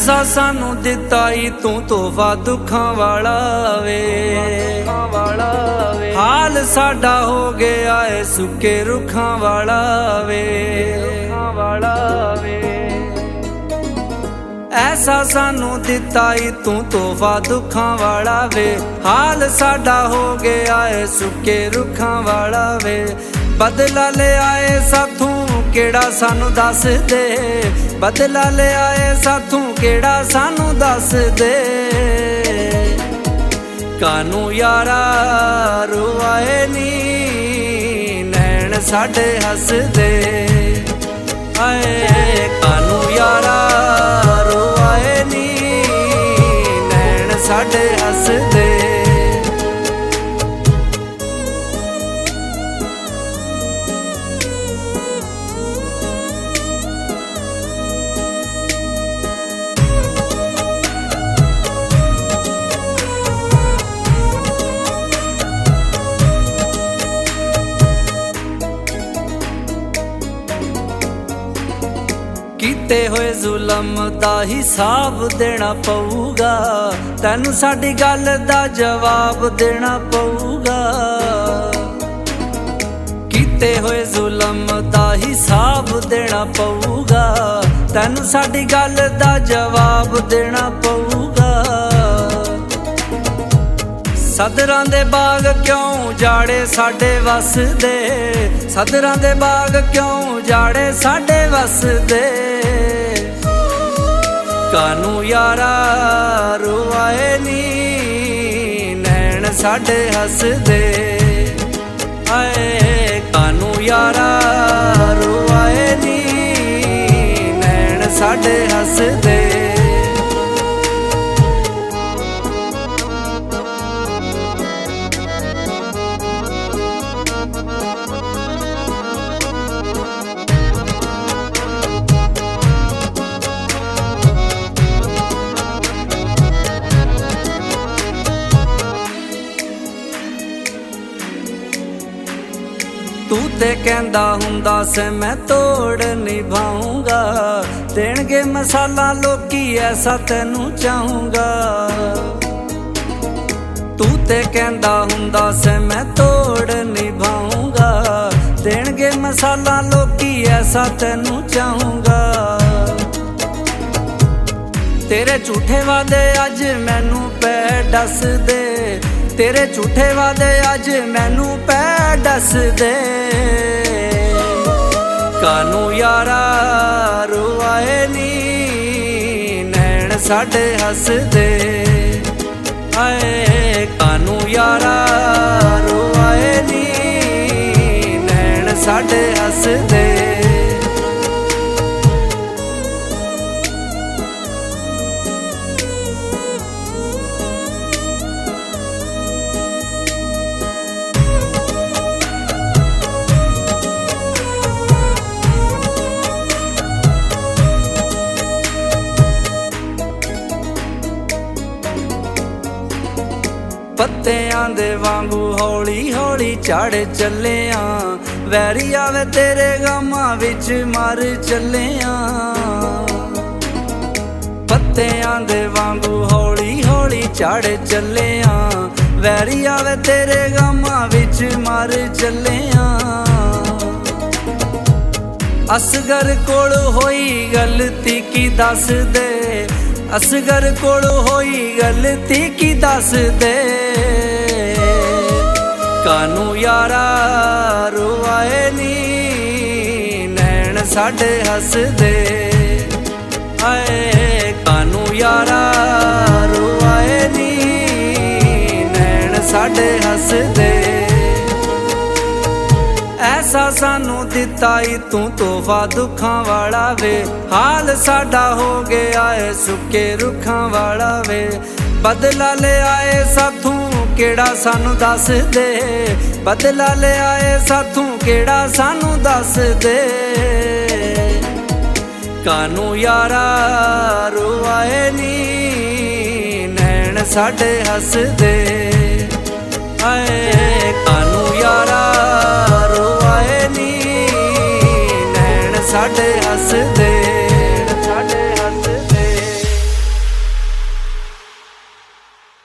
ऐसा सानू दिता ही तू तोहफा दुखां वाला वे। हाल साडा हो गया है सुके रुखां वाला वे। ऐसा सानू दिता ही तू तोहफा दुखां वाला वे। हाल साडा हो गया है सुके रुखां वाला वे। बदला ले आए साथों केड़ा सानू दस दे। बदला ले आए साथों केड़ा सानू दस दे। कानू यारा रुआए नी नैन साडे हस दे। आए कानू यारा रुआए नी नैन साडे हस दे। कीते होए जुलम दा हिसाब देना पऊगा। तैनू साडी गल दा जवाब देना पऊगा। कीते होए जुलम दा हिसाब देना पऊगा। तैनू साडी गल दा जवाब देना पऊगा। सदरां दे बाग क्यों जाड़े साडे वस दे। सदरां दे बाग क्यों जाड़े साडे वस दे। कानू यारा रुआए नी नैन साडे हस दे। आए कानू यारा रुआए नी नैन साडे हस दे। तू ते कहंदा हुंदा से मैं तोड़ निभाऊंगा। देणगे मसाला लोकी ऐसा तेनू चाहूंगा। तू ते कहंदा हुंदा से मैं तोड़ निभाऊंगा। देणगे मसाला लोकी ऐसा तेनू चाहूंगा। तेरे झूठे वादे अज मैनू पै दस दे। तेरे झूठे वादे अज मैनू पै दस दे। कानू यारा रुआए नी नैन साडे हस दे। आए कानू यारा रुआए नी नैन साडे हस दे। पत्तियां दे वांगू हौली हौली चढ़ चले आ। वैरी आवे तेरे गमां विच मर चले आ। पत्तियां दे वांगू हौली हौली चढ़ चले आ। वैरी आवे तेरे गमां विच मर चले आ। असगर कोल होई गलती की दस दे। असगर कोल होई गलती की दस दे। कानू यारा रुआए नी नैन साडे हस दे। आए कानू यारा रुआए नी नैन साडे हस दे। ऐसा सानू दिता ही तू तोहफा दुखां वाला वे। हाल साडा हो गया है सुके रुखां वाला वे। बदला ले आए साथों केड़ा सानू दस दे। बदला ले आए साथों केड़ा सानू दस दे। कानू यारा रुआए नी नैन साडे हस दे। आए कानू यारा रुआए नी नैन साडे हस दे।